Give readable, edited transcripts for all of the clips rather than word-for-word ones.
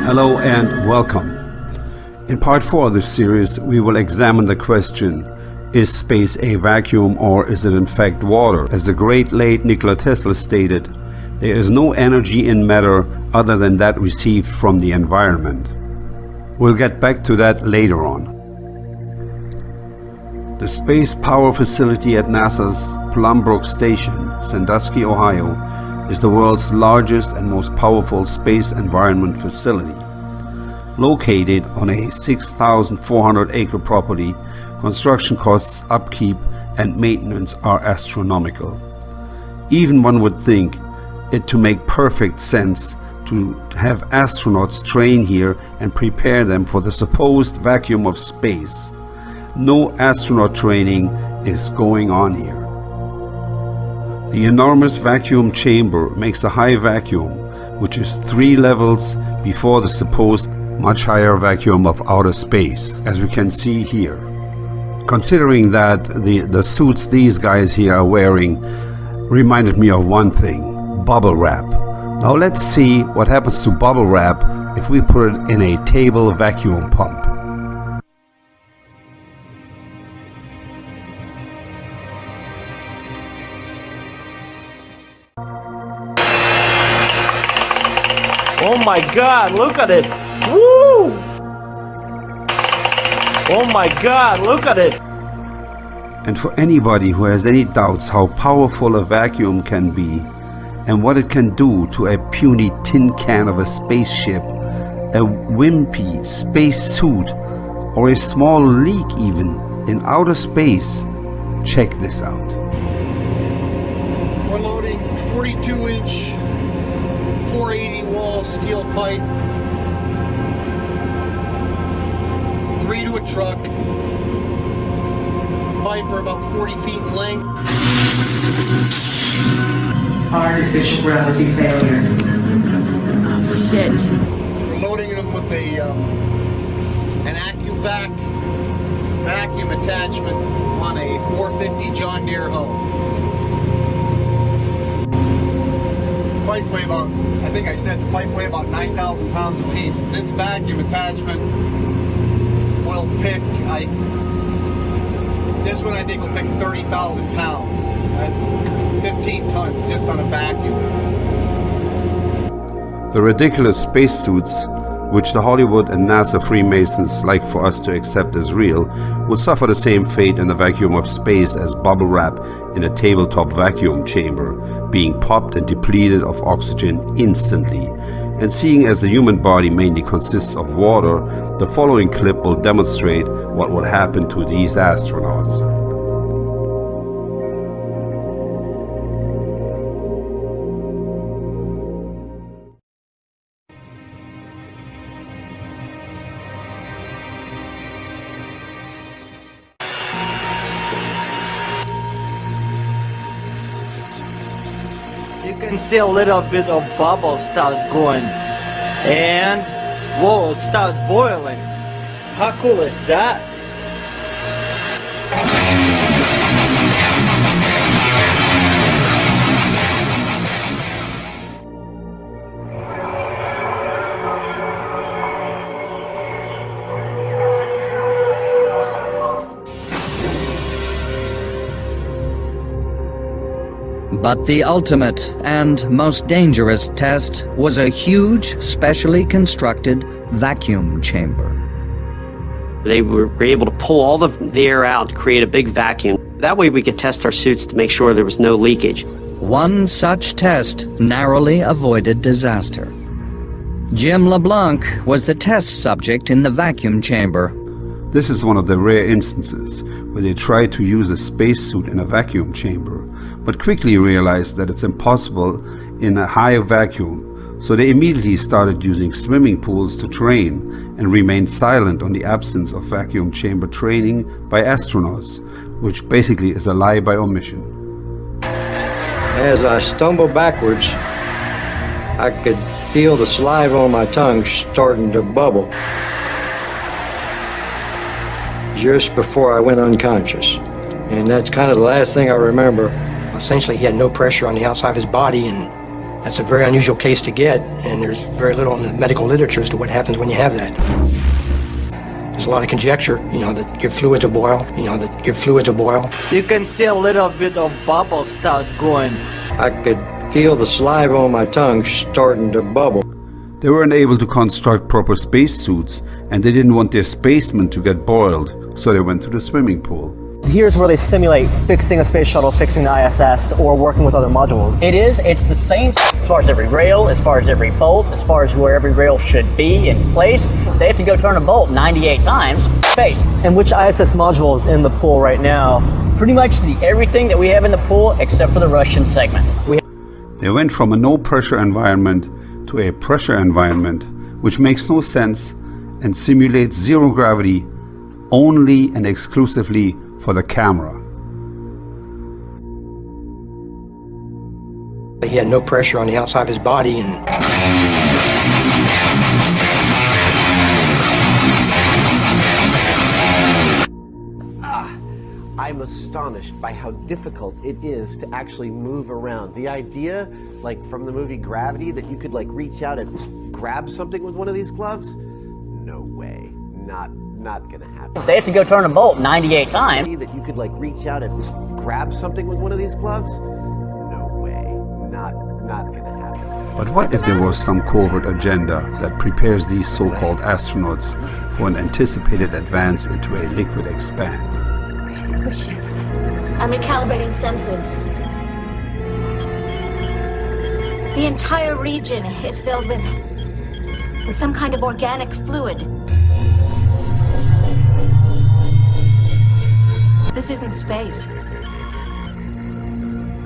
Hello and welcome. In part 4 of this series, we will examine the question, is space a vacuum or is it in fact water? As the great late Nikola Tesla stated, there is no energy in matter other than that received from the environment. We'll get back to that later on. The Space Power Facility at NASA's Plumbrook Station, Sandusky, Ohio, is the world's largest and most powerful space environment facility. Located on a 6,400-acre property, construction costs, upkeep, and maintenance are astronomical. Even one would think it to make perfect sense to have astronauts train here and prepare them for the supposed vacuum of space. No astronaut training is going on here. The enormous vacuum chamber makes a high vacuum, which is 3 levels before the supposed much higher vacuum of outer space, as we can see here. Considering that the suits these guys here are wearing reminded me of one thing, bubble wrap. Now let's see what happens to bubble wrap if we put it in a table vacuum pump. Oh my God, look at it! Woo! Oh my God, look at it! And for anybody who has any doubts how powerful a vacuum can be and what it can do to a puny tin can of a spaceship, a wimpy space suit, or a small leak even in outer space, check this out. We're loading 42-inch 480 wall steel pipe, 3 to a truck. Pipe are about 40 feet in length. Artificial gravity failure. Shit. We're loading them with an vacuum attachment on a 450 John Deere hoe. Pipe weigh about, I think I said the pipe weigh about 9,000 pounds a piece. This vacuum attachment will pick, this one I think will pick 30,000 pounds. That's 15 tons just on a vacuum. The ridiculous spacesuits, which the Hollywood and NASA Freemasons like for us to accept as real, would suffer the same fate in the vacuum of space as bubble wrap in a tabletop vacuum chamber, being popped and depleted of oxygen instantly. And seeing as the human body mainly consists of water, the following clip will demonstrate what would happen to these astronauts. You can see a little bit of bubbles start going, and whoa, it start boiling. How cool is that? But the ultimate and most dangerous test was a huge, specially constructed vacuum chamber. They were able to pull all the air out to create a big vacuum. That way we could test our suits to make sure there was no leakage. One such test narrowly avoided disaster. Jim LeBlanc was the test subject in the vacuum chamber. This is one of the rare instances where they tried to use a spacesuit in a vacuum chamber, but quickly realized that it's impossible in a high vacuum, so they immediately started using swimming pools to train and remained silent on the absence of vacuum chamber training by astronauts, which basically is a lie by omission. As I stumbled backwards, I could feel the saliva on my tongue starting to bubble just before I went unconscious. And that's kind of the last thing I remember. Essentially, he had no pressure on the outside of his body, and That's a very unusual case to get, and there's very little in the medical literature as to what happens when you have that. There's a lot of conjecture, that your fluids will boil, You can see a little bit of bubbles start going. I could feel the saliva on my tongue starting to bubble. They weren't able to construct proper spacesuits, and they didn't want their spacemen to get boiled, so they went to the swimming pool. Here's where they simulate fixing a space shuttle, fixing the ISS, or working with other modules. It's the same as far as every rail, as far as every bolt, as far as where every rail should be in place. They have to go turn a bolt 98 times. Space. And which ISS module is in the pool right now? Pretty much everything that we have in the pool except for the Russian segment. They went from a no-pressure environment to a pressure environment, which makes no sense and simulates zero gravity only and exclusively for the camera. He had no pressure on the outside of his body, and I'm astonished by how difficult it is to actually move around. The idea, like from the movie Gravity, that you could like reach out and grab something with one of these gloves? No way. Not gonna happen. They have to go turn a bolt 98 times. That you could like reach out and grab something with one of these gloves? No way. Not gonna happen. But what if there was some covert agenda that prepares these so-called astronauts for an anticipated advance into a liquid expand? I'm recalibrating sensors. The entire region is filled with some kind of organic fluid. This isn't space.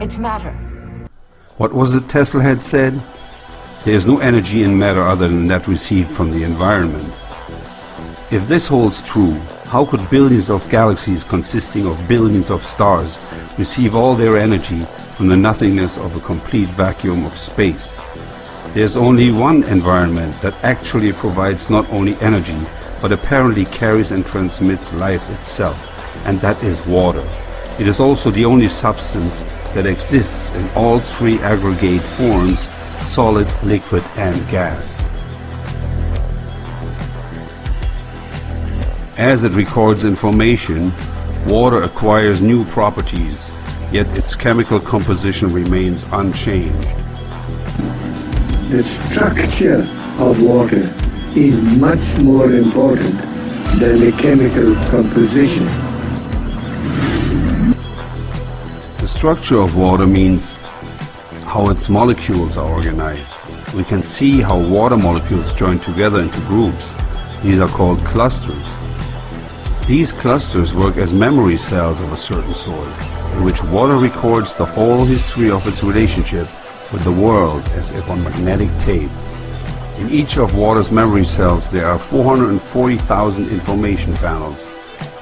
It's matter. What was it Tesla had said? There is no energy in matter other than that received from the environment. If this holds true, how could billions of galaxies consisting of billions of stars receive all their energy from the nothingness of a complete vacuum of space? There's only one environment that actually provides not only energy, but apparently carries and transmits life itself, and that is water. It is also the only substance that exists in all three aggregate forms: solid, liquid, and gas. As it records information, water acquires new properties, yet its chemical composition remains unchanged. The structure of water is much more important than the chemical composition. The structure of water means how its molecules are organized. We can see how water molecules join together into groups. These are called clusters. These clusters work as memory cells of a certain sort, in which water records the whole history of its relationship with the world as if on magnetic tape. In each of water's memory cells there are 440,000 information panels,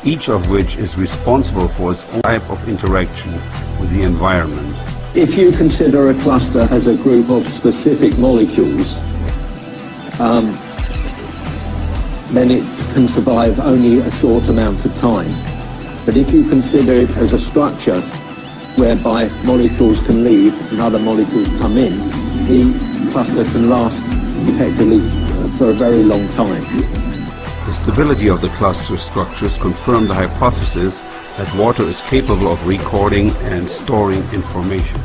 each of which is responsible for its own type of interaction with the environment. If you consider a cluster as a group of specific molecules, then it can survive only a short amount of time. But if you consider it as a structure whereby molecules can leave and other molecules come in, the cluster can last effectively for a very long time. The stability of the cluster structures confirm the hypothesis that water is capable of recording and storing information.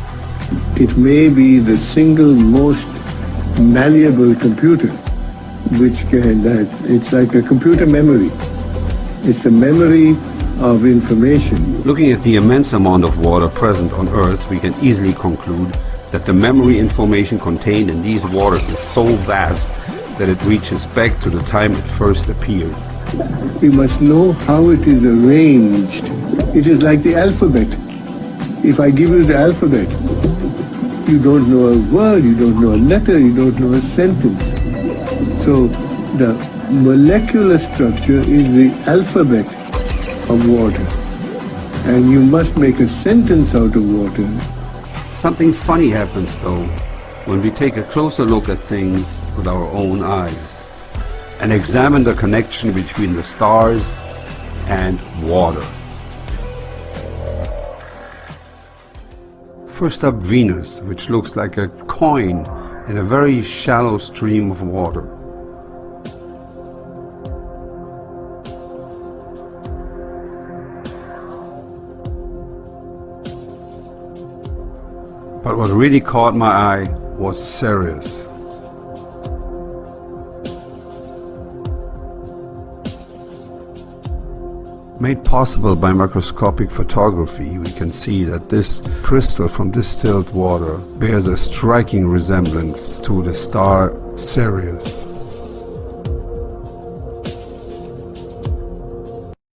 It may be the single most malleable computer, it's like a computer memory. It's the memory of information. Looking at the immense amount of water present on Earth, we can easily conclude that the memory information contained in these waters is so vast that it reaches back to the time it first appeared. We must know how it is arranged. It is like the alphabet. If I give you the alphabet, you don't know a word, you don't know a letter, you don't know a sentence. So the molecular structure is the alphabet of water. And you must make a sentence out of water. Something funny happens though when we take a closer look at things with our own eyes and examine the connection between the stars and water. First up, Venus, which looks like a coin in a very shallow stream of water. But what really caught my eye was Sirius. Made possible by microscopic photography, we can see that this crystal from distilled water bears a striking resemblance to the star Sirius.